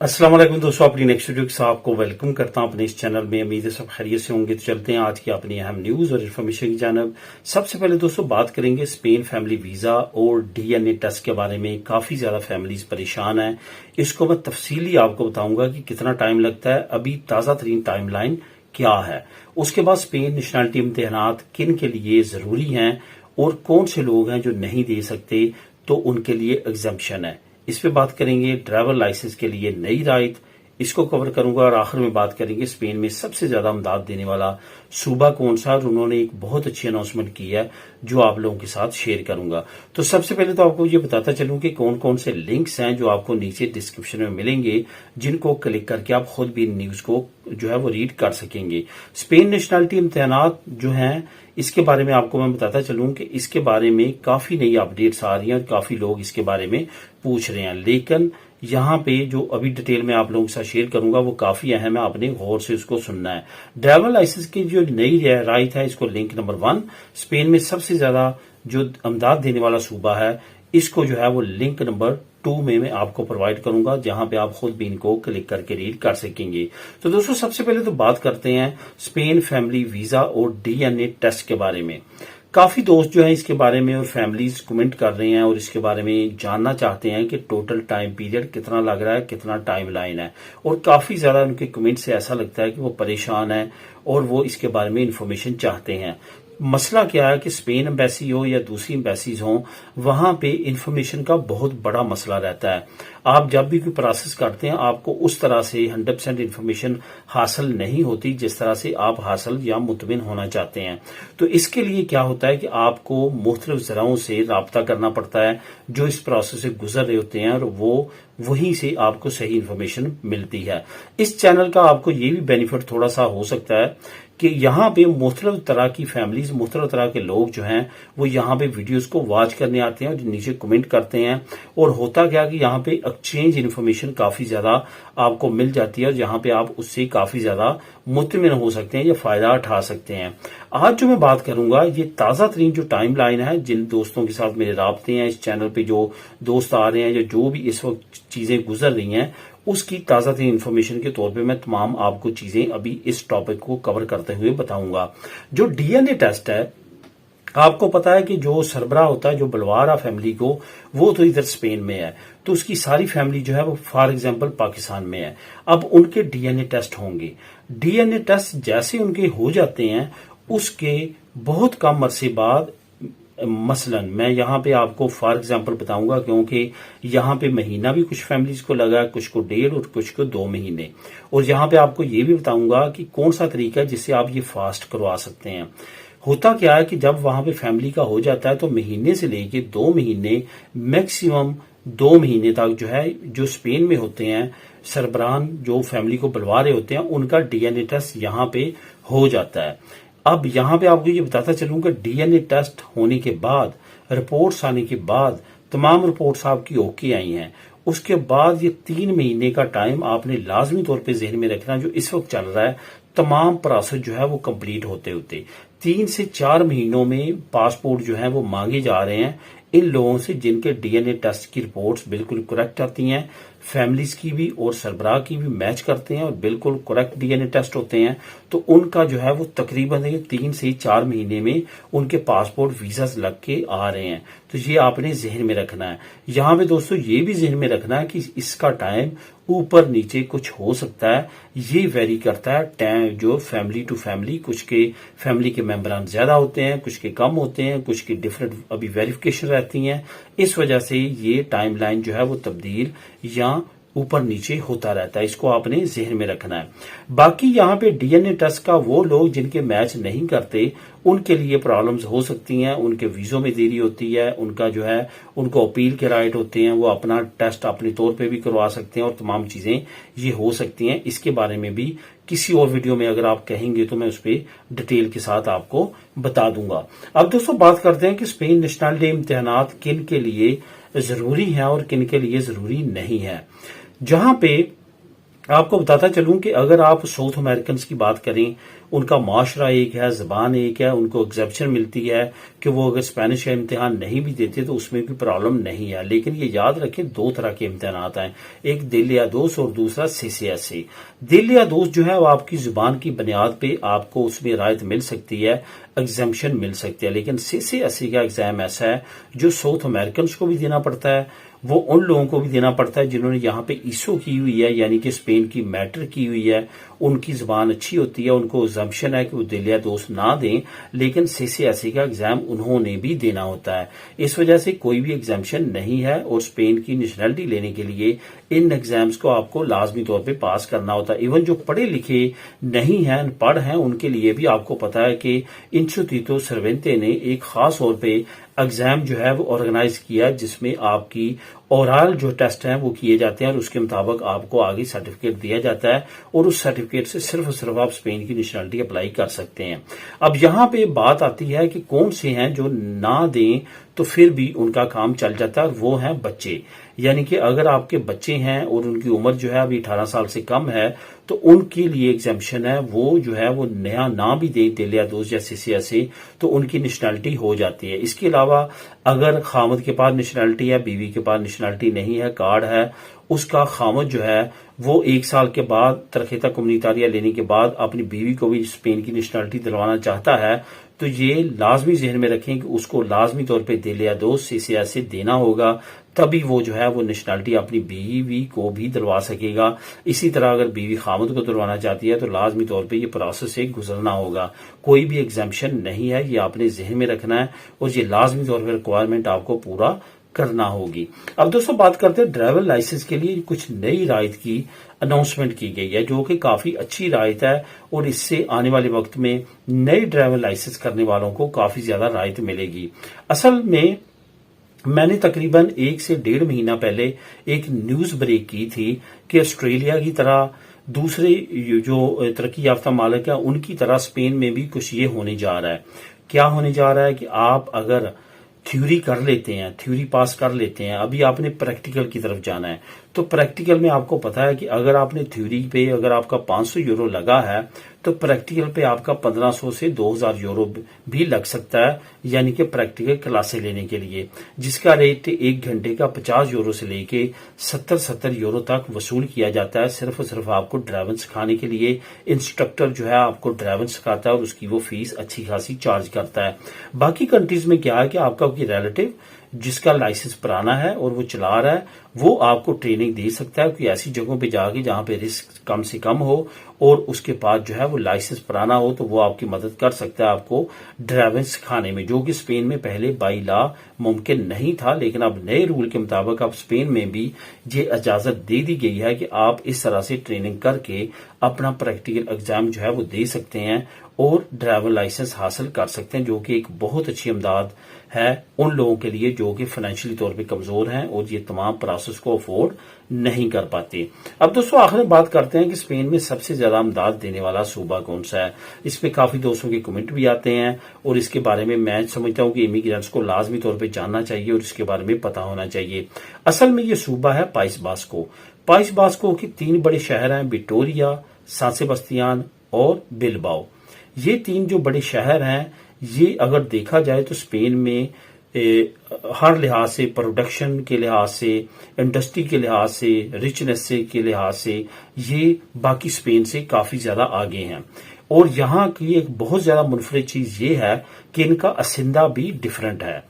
अस्सलाम वालेकुम दोस्तों, अपनी नेक्स्ट वीडियो के साथ आपको वेलकम करता हूं अपने इस चैनल में। उम्मीद है सब खैरियत से होंगे। तो चलते हैं आज की अपनी अहम न्यूज और इन्फॉर्मेशन की जानब। सबसे पहले दोस्तों बात करेंगे स्पेन फैमिली वीजा और डीएनए टेस्ट के बारे में। काफी ज्यादा फैमिलीज परेशान है, इसको मैं तफसीली आपको बताऊंगा कि कितना टाइम लगता है, अभी ताजा तरीन टाइमलाइन क्या है। उसके बाद स्पेन नेशनलिटी इम्तिहानात किन के लिए जरूरी हैं और कौन से लोग हैं जो नहीं दे सकते, तो उनके लिए एग्जम्पशन है। इस पे बात करेंगे ड्राइवर लाइसेंस के लिए नई रायत, इसको कवर करूंगा। और आखिर में बात करेंगे स्पेन में सबसे ज्यादा इमदाद देने वाला सूबा कौन सा, और उन्होंने एक बहुत अच्छी अनाउंसमेंट की है जो आप लोगों के साथ शेयर करूंगा। तो सबसे पहले तो आपको ये बताता चलूं कि कौन कौन से लिंक्स हैं जो आपको नीचे डिस्क्रिप्शन में मिलेंगे, जिनको क्लिक करके आप खुद भी न्यूज को जो है वो रीड कर सकेंगे। स्पेन नेशनलिटी इम्तिहानात जो हैं, इसके बारे में आपको मैं बताता चलूं कि इसके बारे में काफी नई अपडेट्स आ रही हैं और काफी लोग इसके बारे में पूछ रहे हैं। लेकिन यहाँ पे जो अभी डिटेल में आप लोगों के साथ शेयर करूंगा वो काफी अहम है, आपने गौर से उसको सुनना है। ड्राइवर लाइसेंस की जो नई राइट है, इसको लिंक नंबर 1, स्पेन में सबसे ज्यादा जो इमदाद देने वाला सूबा है, इसको जो है वो लिंक नंबर 2 में मैं आपको प्रोवाइड करूंगा, जहां पे आप खुद भी इनको क्लिक करके रीड कर सकेंगे। तो दोस्तों सबसे पहले तो बात करते हैं स्पेन फैमिली वीजा और डीएनए टेस्ट के बारे में। काफी दोस्त जो है इसके बारे में और फैमिलीज कमेंट कर रहे हैं और इसके बारे में जानना चाहते हैं कि टोटल टाइम पीरियड कितना लग रहा है, कितना टाइम लाइन है। और काफी ज्यादा उनके कमेंट से ऐसा लगता है कि वो परेशान है और वो इसके बारे में इंफॉर्मेशन चाहते हैं। मसला क्या है कि स्पेन एम्बेसी हो या दूसरी एम्बेसीज हो, वहां पे इंफॉर्मेशन का बहुत बड़ा मसला रहता है। आप जब भी कोई प्रोसेस करते हैं, आपको उस तरह से 100% इंफॉर्मेशन हासिल नहीं होती जिस तरह से आप हासिल या मुतमिन होना चाहते हैं। तो इसके लिए क्या होता है कि आपको मुख्तलिफ जराओं से राब्ता करना पड़ता है जो इस प्रोसेस से गुजर रहे होते हैं, और वो वहीं से आपको सही इंफॉर्मेशन मिलती है। इस चैनल का आपको ये भी बेनिफिट थोड़ा सा हो सकता है कि यहाँ पे मुख्तलिफ तरह की फैमिलीज, मुख्तलिफ तरह के लोग जो हैं वो यहाँ पे वीडियोस को वॉच करने आते हैं और नीचे कमेंट करते हैं। और होता क्या कि यहाँ पे एक्सचेंज इन्फॉर्मेशन काफी ज्यादा आपको मिल जाती है और जहाँ पे आप उससे काफी ज्यादा मुतमिन हो सकते हैं या फायदा उठा सकते हैं। आज जो मैं बात करूंगा ये ताजा तरीन जो टाइम लाइन है, जिन दोस्तों के साथ मेरे राब्ते हैं, इस चैनल पे जो दोस्त आ रहे हैं या जो भी इस वक्त चीजें गुजर रही हैं, उसकी ताजा तरीन इन्फॉर्मेशन के तौर पे मैं तमाम आपको चीजें अभी इस टॉपिक को कवर करते हुए बताऊंगा। जो डीएनए टेस्ट है, आपको पता है कि जो सरबराह होता है, जो बलवारा फैमिली को, वो तो इधर स्पेन में है, तो उसकी सारी फैमिली जो है वो फॉर एग्जांपल पाकिस्तान में है। अब उनके डीएनए टेस्ट होंगे। डीएनए टेस्ट जैसे उनके हो जाते हैं, उसके बहुत कम अरसे बाद, मसलन मैं यहाँ पे आपको फॉर एग्जांपल बताऊंगा, क्योंकि यहाँ पे महीना भी कुछ फैमिलीज को लगा, कुछ को 1.5 और कुछ को 2 महीने। और यहाँ पे आपको ये भी बताऊंगा कि कौन सा तरीका है जिससे आप ये फास्ट करवा सकते हैं। होता क्या है कि जब वहां पे फैमिली का हो जाता है तो महीने से लेके 2 महीने, मैक्सिमम 2 महीने तक जो है, जो स्पेन में होते हैं सरबरान, जो फैमिली को बुलवा रहे होते हैं, उनका डीएनए टेस्ट यहाँ पे हो जाता है। अब यहाँ पे आपको ये बताता चलूंगा, डीएनए टेस्ट होने के बाद, रिपोर्ट्स आने के बाद, तमाम रिपोर्ट्स आपकी ओके आई हैं, उसके बाद ये 3 महीने का टाइम आपने लाजमी तौर पे जहन में रखना। जो इस वक्त चल रहा है, तमाम प्रोसेस जो है वो कंप्लीट होते होते 3 से 4 महीनों में पासपोर्ट जो है वो मांगे जा रहे हैं इन लोगों से जिनके डीएनए टेस्ट की रिपोर्ट्स बिल्कुल करेक्ट आती हैं, फैमिलीज की भी और सरबराह की भी मैच करते हैं और बिल्कुल करेक्ट डीएनए टेस्ट होते हैं। तो उनका जो है वो तकरीबन 3 से 4 महीने में उनके पासपोर्ट वीजा लग के आ रहे हैं। तो ये आपने जहन में रखना है। यहाँ पे दोस्तों ये भी जहन में रखना है कि इसका टाइम ऊपर नीचे कुछ हो सकता है, ये वेरी करता है टाइम जो फैमिली टू फैमिली। कुछ के फैमिली के मेंबरान ज्यादा होते हैं, कुछ के कम होते हैं, कुछ की डिफरेंट अभी वेरिफिकेशन रहती हैं। इस वजह से ये टाइमलाइन जो है वो तब्दील या ऊपर नीचे होता रहता है, इसको आपने जहन में रखना है। बाकी यहाँ पे डीएनए टेस्ट का वो लोग जिनके मैच नहीं करते, उनके लिए प्रॉब्लम्स हो सकती हैं, उनके वीजों में देरी होती है, उनका जो है उनको अपील के राइट होते हैं, वो अपना टेस्ट अपने तौर पे भी करवा सकते हैं और तमाम चीजें ये हो सकती हैं। इसके बारे में भी किसी और वीडियो में अगर आप कहेंगे तो मैं उस पर डिटेल के साथ आपको बता दूंगा। अब दोस्तों बात करते हैं कि स्पेन नेशनलिटी इम्तिहानात किन के लिए जरूरी है और किन के लिए जरूरी नहीं है। जहां पे आपको बताता चलूं कि अगर आप साउथ अमेरिकन की बात करें, उनका माशरा एक है, जबान एक है, उनको एग्जेप्शन मिलती है कि वो अगर स्पेनिश का इम्तिहान नहीं भी देते तो उसमें भी प्रॉब्लम नहीं है। लेकिन ये याद रखें, दो तरह के इम्तिहान हैं, एक दिल या दोस्त और दूसरा CCSE। दिल या दोस्त जो है वो आपकी जुबान की बुनियाद पे आपको उसमें राहत मिल सकती है, एग्जामेशन मिल सकती है। लेकिन CCSE का एग्जाम ऐसा है जो साउथ अमेरिकन को भी देना पड़ता है, वो उन लोगों को भी देना पड़ता है जिन्होंने यहाँ पे ईसो की हुई है, यानी कि स्पेन की मैटर की हुई है, उनकी जुबान अच्छी होती है, उनको एग्जाम्पशन है कि वो दिल या दोस्त ना दें, लेकिन CCSE का एग्जाम उन्होंने भी देना होता है। इस वजह से कोई भी एग्जाम्पशन नहीं है और स्पेन की नेशनलिटी लेने के लिए इन एग्जाम्स को आपको लाजमी तौर पे पास करना होता है। इवन जो पढ़े लिखे नहीं हैं, अनपढ़ हैं, उनके लिए भी आपको पता है कि इंस्टीट्यूटो सर्वेंटे ने एक खास तौर पे एग्जाम जो है वो ऑर्गेनाइज किया, जिसमें आपकी ओरल जो टेस्ट हैं वो किए जाते हैं और उसके मुताबिक आपको आगे सर्टिफिकेट दिया जाता है और उस सर्टिफिकेट से सिर्फ आप स्पेन की नेशनलिटी अप्लाई कर सकते हैं। अब यहाँ पे बात आती है कि कौन से हैं जो ना दें तो फिर भी उनका काम चल जाता है, वो हैं बच्चे। यानी कि अगर आपके बच्चे हैं और उनकी उम्र जो है अभी 18 साल से कम है तो उनके लिए एग्जाम्पशन है, वो जो है वो नया ना भी दे दिल या दोस्त या CCSE तो उनकी नेशनलिटी हो जाती है। इसके अलावा अगर खामद के पास नेशनलिटी है, बीवी के पास नेशनलिटी नहीं है, कार्ड है, उसका खामद जो है वो 1 साल के बाद तरखेता कम्युनितारिया लेने के बाद अपनी बीवी को भी स्पेन की नेशनलिटी दिलवाना चाहता है तो ये लाजमी जहन में रखें कि उसको लाजमी तौर पे दिल या दोस्त CCSE देना होगा, तभी वो जो है वो नेशनलिटी अपनी बीवी को भी दिलवा सकेगा। इसी तरह अगर बीवी खामद को दिलवाना चाहती है तो लाजमी तौर पे ये प्रोसेस से गुजरना होगा। कोई भी एग्जाम्पशन नहीं है, ये आपने जहन में रखना है और ये लाजमी तौर पर रिक्वायरमेंट आपको पूरा करना होगी। अब दोस्तों बात करते हैं ड्राइवर लाइसेंस के लिए कुछ नई रायत की अनाउंसमेंट की गई है, जो कि काफी अच्छी रायत है और इससे आने वाले वक्त में नए ड्राइवर लाइसेंस करने वालों को काफी ज्यादा रायत मिलेगी। असल में मैंने तकरीबन 1 से 1.5 महीना पहले एक न्यूज ब्रेक की थी कि ऑस्ट्रेलिया की तरह दूसरे जो तरक्की याफ्ता मालिक है उनकी तरह स्पेन में भी कुछ ये होने जा रहा है। क्या होने जा रहा है कि आप अगर थ्योरी कर लेते हैं, थ्योरी पास कर लेते हैं, अभी आपने प्रैक्टिकल की तरफ जाना है, तो प्रैक्टिकल में आपको पता है कि अगर आपने थ्योरी पे अगर आपका 500 यूरो लगा है तो प्रैक्टिकल पे आपका 1500 से 2000 यूरो भी लग सकता है, यानी कि प्रैक्टिकल क्लासें लेने के लिए, जिसका रेट 1 घंटे का 50 यूरो से लेके 70 यूरो तक वसूल किया जाता है, सिर्फ और सिर्फ आपको ड्राइविंग सिखाने के लिए। इंस्ट्रक्टर जो है आपको ड्राइविंग सिखाता है और उसकी वो फीस अच्छी खासी चार्ज करता है। बाकी कंट्रीज में क्या है कि आपका कोई रिलेटिव जिसका लाइसेंस पुराना है और वो चला रहा है, वो आपको ट्रेनिंग दे सकता है कि ऐसी जगहों पे जाके जहां पे रिस्क कम से कम हो और उसके पास जो है वो लाइसेंस पुराना हो, तो वो आपकी मदद कर सकता है आपको ड्राइविंग सिखाने में, जो कि स्पेन में पहले बाई लॉ मुमकिन नहीं था। लेकिन अब नए रूल के मुताबिक अब स्पेन में भी ये इजाजत दे दी गई है कि आप इस तरह से ट्रेनिंग करके अपना प्रैक्टिकल एग्जाम जो है वो दे सकते हैं और ड्राइवर लाइसेंस हासिल कर सकते हैं, जो कि एक बहुत अच्छी इमदाद है उन लोगों के लिए जो कि फाइनेंशियली तौर पे कमजोर हैं और ये तमाम प्रोसेस को अफोर्ड नहीं कर पाते। अब दोस्तों आखिर में बात करते हैं कि स्पेन में सबसे ज्यादा इमदाद देने वाला सूबा कौन सा है। इस पे काफी दोस्तों के कमेंट भी आते हैं और इसके बारे में मैं समझता हूं कि इमिग्रेंट्स को लाजमी तौर पर जानना चाहिए और इसके बारे में पता होना चाहिए। असल में ये सूबा है पाइस बास्को। पाइस बास्को के 3 बड़े शहर हैं, विक्टोरिया, सान सेबास्टियान और बिलबाओ। ये 3 जो बड़े शहर हैं, ये अगर देखा जाए तो स्पेन में हर लिहाज से, प्रोडक्शन के लिहाज से, इंडस्ट्री के लिहाज से, रिचनेस से के लिहाज से ये बाकी स्पेन से काफी ज्यादा आगे हैं। और यहाँ की एक बहुत ज्यादा मुनफरिद चीज ये है कि इनका असिंदा भी डिफरेंट है।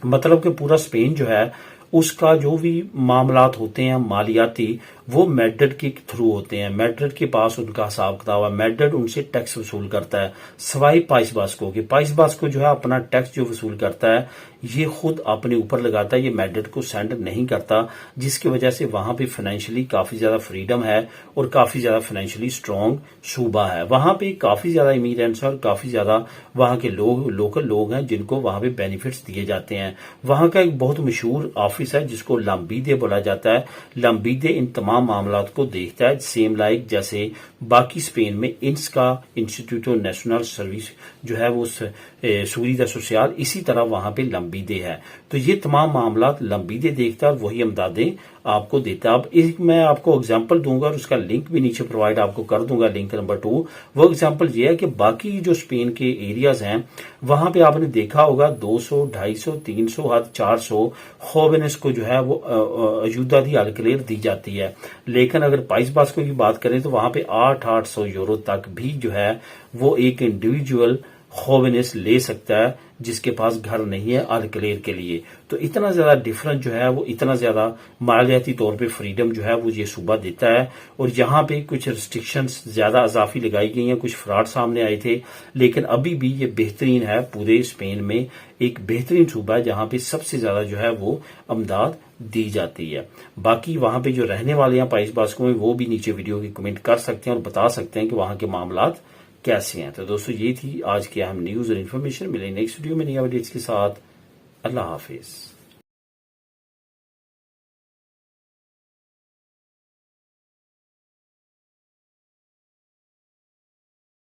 मतलब कि पूरा स्पेन जो है उसका जो भी मामलात होते हैं मालियाती, वो मैड्रिड के थ्रू होते हैं। मैड्रिड के पास उनका हिसाब किताब है, मैड्रिड उनसे टैक्स वसूल करता है, सवाई पाइस बास्को के। पाइस बास्को जो है अपना टैक्स जो वसूल करता है ये खुद अपने ऊपर लगाता है, ये मैड्रिड को सेंड नहीं करता, जिसकी वजह से वहां पे फाइनेंशियली काफी ज्यादा फ्रीडम है और काफी ज्यादा फाइनेंशियली स्ट्रांग सूबा है। वहां पे काफी ज्यादा इमिग्रेंट्स और काफी ज्यादा वहां के लोग, लोकल लोग हैं जिनको वहां पे बेनिफिट्स दिए जाते हैं। वहां का एक बहुत मशहूर ऑफिस है जिसको लम्बीदे बोला जाता है। लम्बीदे इन तमाम मामलात को देखता है, सेम लाइक जैसे बाकी स्पेन में इंस का इंस्टीट्यूटो नेशनल सर्विस जो है वो सूरीदा सोशल इसी तरह वहां पे लंबीदे है। तो ये तमाम मामला लंबीदे देखता है और वही अमदादें आपको देता है। अब एक मैं आपको एग्जांपल दूंगा और उसका लिंक भी नीचे प्रोवाइड आपको कर दूंगा, लिंक नंबर 2। वो एग्जांपल ये है कि बाकी जो स्पेन के एरियाज हैं वहां पे आपने देखा होगा 200, 250, 300 हद 400 खोवेनिस को जो है वो अयूदा दी अल्कलेर दी जाती है। लेकिन अगर पाइस बास्को की बात करें तो वहां पे 800 यूरो तक भी जो है वो एक इंडिविजुअल खोवेनिस ले सकता है जिसके पास घर नहीं है अल्कलेर के लिए। तो इतना ज्यादा डिफरेंस जो है वो इतना ज्यादा मालियाती तौर पे फ्रीडम जो है वो ये सूबा देता है। और यहाँ पे कुछ रिस्ट्रिक्शंस ज्यादा अजाफी लगाई गई हैं, कुछ फ्रॉड सामने आए थे, लेकिन अभी भी ये बेहतरीन है। पूरे स्पेन में एक बेहतरीन सूबा है जहां पे सबसे ज्यादा जो है वो अमदाद दी जाती है। बाकी वहां पे जो रहने वाले हैं पाइस बास्को में वो भी नीचे वीडियो की कमेंट कर सकते हैं और बता सकते हैं कि वहां के मामलात कैसे हैं। तो दोस्तों ये थी आज की अहम न्यूज और इन्फॉर्मेशन। मिले नेक्स्ट वीडियो में नई अपडेट्स के साथ। अल्लाह हाफिज।